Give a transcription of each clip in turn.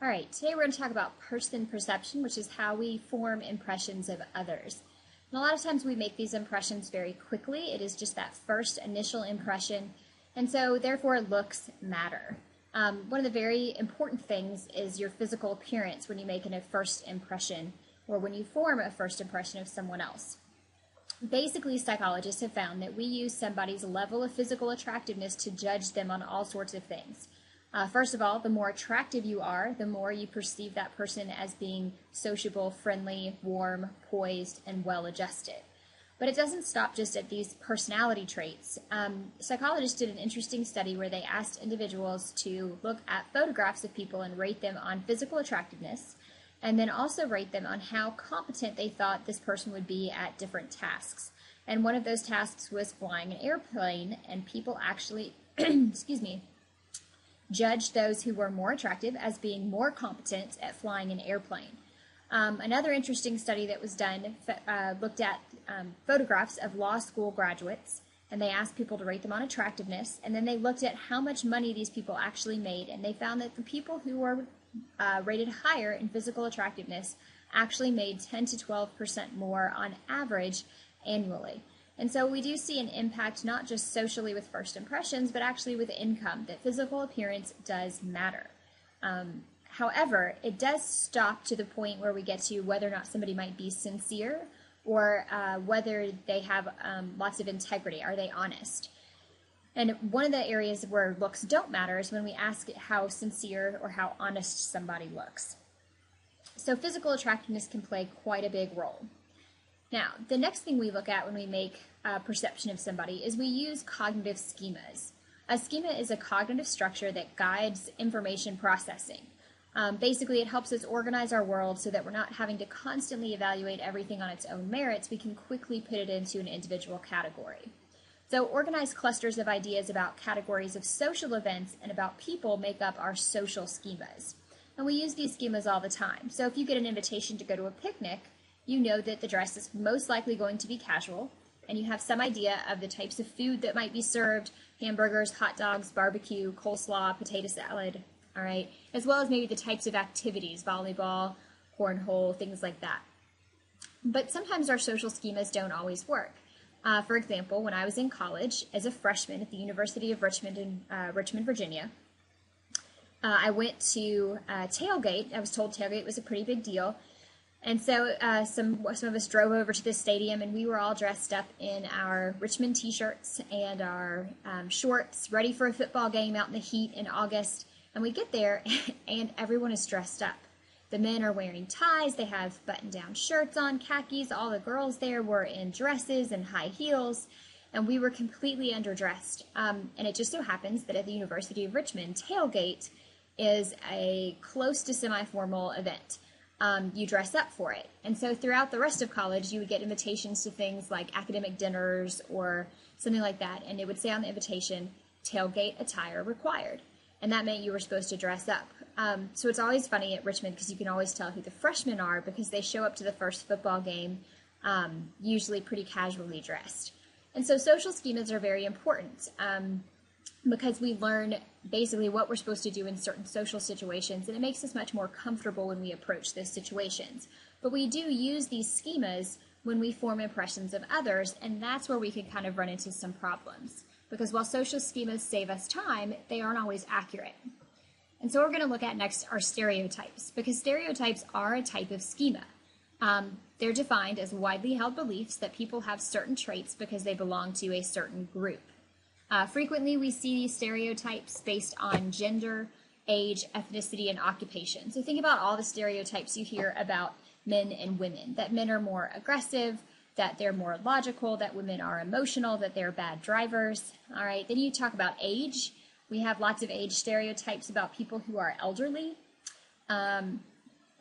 All right, today we're going to talk about person perception, which is how we form impressions of others. And a lot of times we make these impressions very quickly. It is just that first initial impression, and so therefore looks matter. One of the very important things is your physical appearance when you make a first impression or when you form a first impression of someone else. Basically, psychologists have found that we use somebody's level of physical attractiveness to judge them on all sorts of things. First of all, the more attractive you are, the more you perceive that person as being sociable, friendly, warm, poised, and well-adjusted. But it doesn't stop just at these personality traits. Psychologists did an interesting study where they asked individuals to look at photographs of people and rate them on physical attractiveness, and then also rate them on how competent they thought this person would be at different tasks. And one of those tasks was flying an airplane, and people actually, judged those who were more attractive as being more competent at flying an airplane. Another interesting study that was done looked at photographs of law school graduates, and they asked people to rate them on attractiveness, and then they looked at how much money these people actually made, and they found that the people who were rated higher in physical attractiveness actually made 10 to 12% more on average annually. And so we do see an impact not just socially with first impressions, but actually with income, that physical appearance does matter. However, it does stop to the point where we get to whether or not somebody might be sincere or whether they have lots of integrity. Are they honest? And one of the areas where looks don't matter is when we ask how sincere or how honest somebody looks. So physical attractiveness can play quite a big role. Now, the next thing we look at when we make a perception of somebody is we use cognitive schemas. A schema is a cognitive structure that guides information processing. Basically, it helps us organize our world so that we're not having to constantly evaluate everything on its own merits. We can quickly put it into an individual category. So organized clusters of ideas about categories of social events and about people make up our social schemas. And we use these schemas all the time. So if you get an invitation to go to a picnic, you know that the dress is most likely going to be casual, and you have some idea of the types of food that might be served: hamburgers, hot dogs, barbecue, coleslaw, potato salad, all right, as well as maybe the types of activities: volleyball, cornhole, things like that. But sometimes our social schemas don't always work. For example, when I was in college as a freshman at the University of Richmond in Richmond, Virginia, I went to tailgate. I was told tailgate was a pretty big deal. And so some of us drove over to the stadium, and we were all dressed up in our Richmond t-shirts and our shorts, ready for a football game out in the heat in August. And we get there, and everyone is dressed up. The men are wearing ties, they have button-down shirts on, khakis. All the girls there were in dresses and high heels, and we were completely underdressed. And it just so happens that at the University of Richmond, tailgate is a close to semi-formal event. You dress up for it. And so throughout the rest of college, you would get invitations to things like academic dinners or something like that, and it would say on the invitation, tailgate attire required. And that meant you were supposed to dress up. So it's always funny at Richmond because you can always tell who the freshmen are because they show up to the first football game usually pretty casually dressed. And so social schemas are very important. Because we learn basically what we're supposed to do in certain social situations, and it makes us much more comfortable when we approach those situations. But we do use these schemas when we form impressions of others, and that's where we can kind of run into some problems. Because while social schemas save us time, they aren't always accurate. And so what we're going to look at next are stereotypes, because stereotypes are a type of schema. They're defined as widely held beliefs that people have certain traits because they belong to a certain group. Frequently, we see these stereotypes based on gender, age, ethnicity, and occupation. So think about all the stereotypes you hear about men and women, that men are more aggressive, that they're more logical, that women are emotional, that they're bad drivers. All right, then you talk about age. We have lots of age stereotypes about people who are elderly.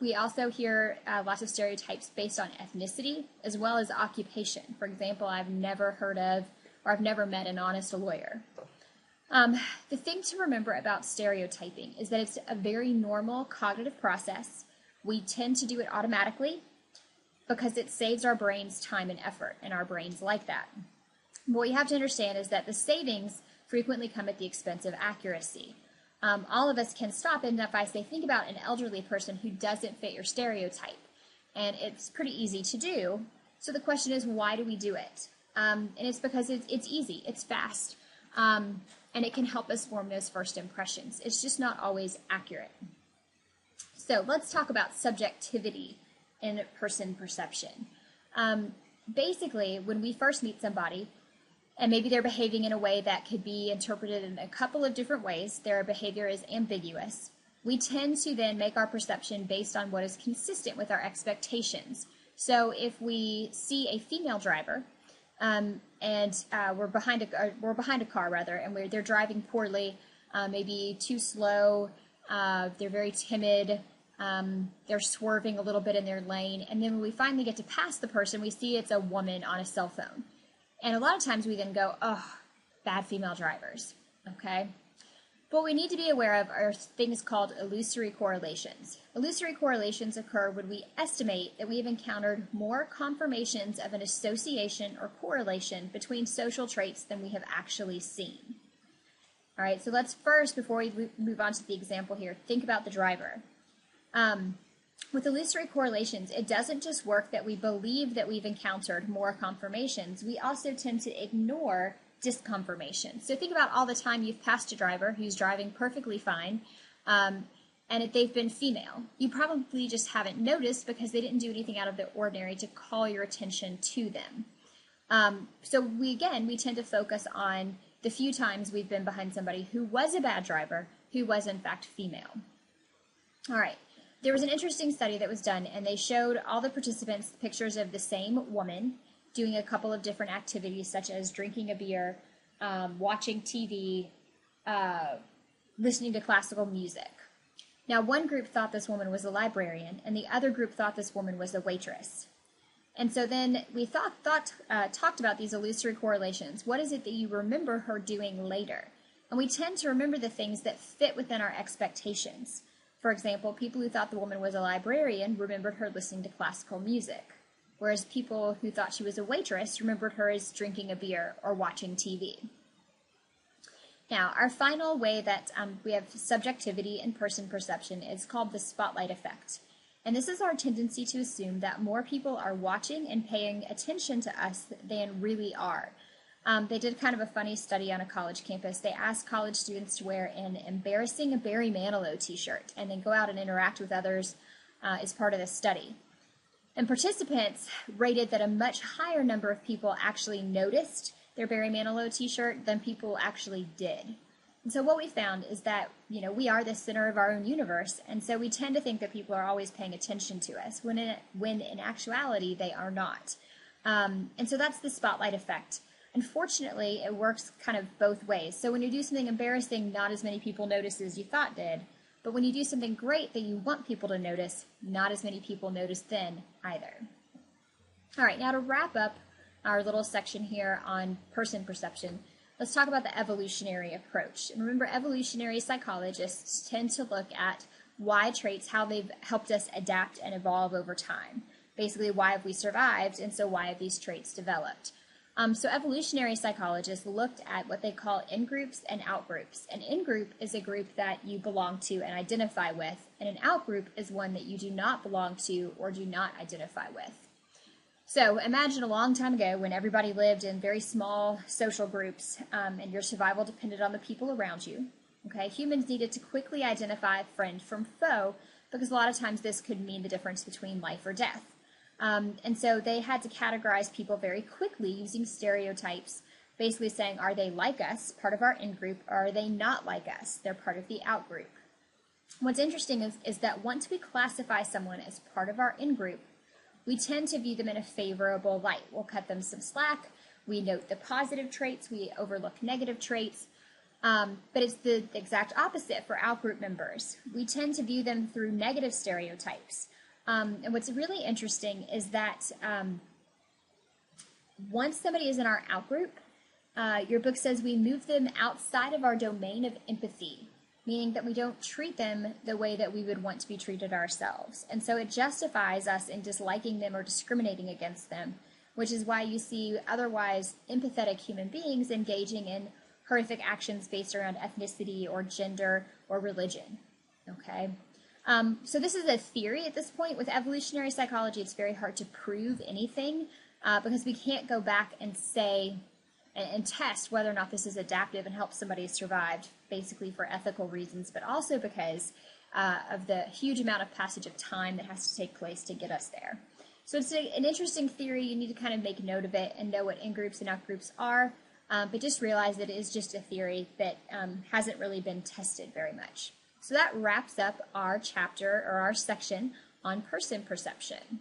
We also hear lots of stereotypes based on ethnicity as well as occupation. For example, I've never heard of or I've never met an honest lawyer. The thing to remember about stereotyping is that it's a very normal cognitive process. We tend to do it automatically because it saves our brains time and effort, and our brains like that. What you have to understand is that the savings frequently come at the expense of accuracy. all of us can stop. And if I say, think about an elderly person who doesn't fit your stereotype, and it's pretty easy to do. So the question is, why do we do it? And it's because it's easy, it's fast, and it can help us form those first impressions. It's just not always accurate. So let's talk about subjectivity in person perception. Basically, when we first meet somebody, and maybe they're behaving in a way that could be interpreted in a couple of different ways, their behavior is ambiguous, we tend to then make our perception based on what is consistent with our expectations. So if we see a female driver, and we're behind a car rather, and they're driving poorly, maybe too slow, they're very timid, they're swerving a little bit in their lane, and then when we finally get to pass the person, we see it's a woman on a cell phone. And a lot of times we then go, oh, bad female drivers, okay? What we need to be aware of are things called illusory correlations. Illusory correlations occur when we estimate that we have encountered more confirmations of an association or correlation between social traits than we have actually seen. All right, so let's first, before we move on to the example here, think about the driver. With illusory correlations, it doesn't just work that we believe that we've encountered more confirmations. We also tend to ignore disconfirmation. So think about all the time you've passed a driver who's driving perfectly fine, and if they've been female. You probably just haven't noticed because they didn't do anything out of the ordinary to call your attention to them. So we tend to focus on the few times we've been behind somebody who was a bad driver, who was in fact female. All right. There was an interesting study that was done, and they showed all the participants pictures of the same woman doing a couple of different activities, such as drinking a beer, watching TV, listening to classical music. Now, one group thought this woman was a librarian, and the other group thought this woman was a waitress. And so then we talked about these illusory correlations. What is it that you remember her doing later? And we tend to remember the things that fit within our expectations. For example, people who thought the woman was a librarian remembered her listening to classical music, whereas people who thought she was a waitress remembered her as drinking a beer or watching TV. Now, our final way that we have subjectivity in person perception is called the spotlight effect. And this is our tendency to assume that more people are watching and paying attention to us than really are. They did kind of a funny study on a college campus. They asked college students to wear an embarrassing Barry Manilow t-shirt and then go out and interact with others as part of the study. And participants rated that a much higher number of people actually noticed their Barry Manilow t-shirt than people actually did. And so what we found is that, we are the center of our own universe, and so we tend to think that people are always paying attention to us, when in actuality they are not. And so that's the spotlight effect. Unfortunately, it works kind of both ways. So when you do something embarrassing, not as many people notice as you thought did. But when you do something great that you want people to notice, not as many people notice then either. All right, now to wrap up our little section here on person perception, let's talk about the evolutionary approach. And remember, evolutionary psychologists tend to look at why traits, how they've helped us adapt and evolve over time. Basically, why have we survived, and so why have these traits developed? So evolutionary psychologists looked at what they call in-groups and out-groups. An in-group is a group that you belong to and identify with, and an out-group is one that you do not belong to or do not identify with. So imagine a long time ago when everybody lived in very small social groups, and your survival depended on the people around you. Okay, humans needed to quickly identify friend from foe because a lot of times this could mean the difference between life or death. And so they had to categorize people very quickly using stereotypes, basically saying, are they like us, part of our in-group, or are they not like us, they're part of the out-group. What's interesting is that once we classify someone as part of our in-group, we tend to view them in a favorable light. We'll cut them some slack, we note the positive traits, we overlook negative traits, but it's the exact opposite for out-group members. We tend to view them through negative stereotypes. And what's really interesting is that once somebody is in our outgroup, your book says we move them outside of our domain of empathy, meaning that we don't treat them the way that we would want to be treated ourselves. And so it justifies us in disliking them or discriminating against them, which is why you see otherwise empathetic human beings engaging in horrific actions based around ethnicity or gender or religion. Okay. So this is a theory at this point. With evolutionary psychology, it's very hard to prove anything because we can't go back and say and test whether or not this is adaptive and helps somebody survive, basically for ethical reasons, but also because of the huge amount of passage of time that has to take place to get us there. So it's an interesting theory. You need to kind of make note of it and know what in-groups and out-groups are, but just realize that it is just a theory that hasn't really been tested very much. So that wraps up our chapter or our section on person perception.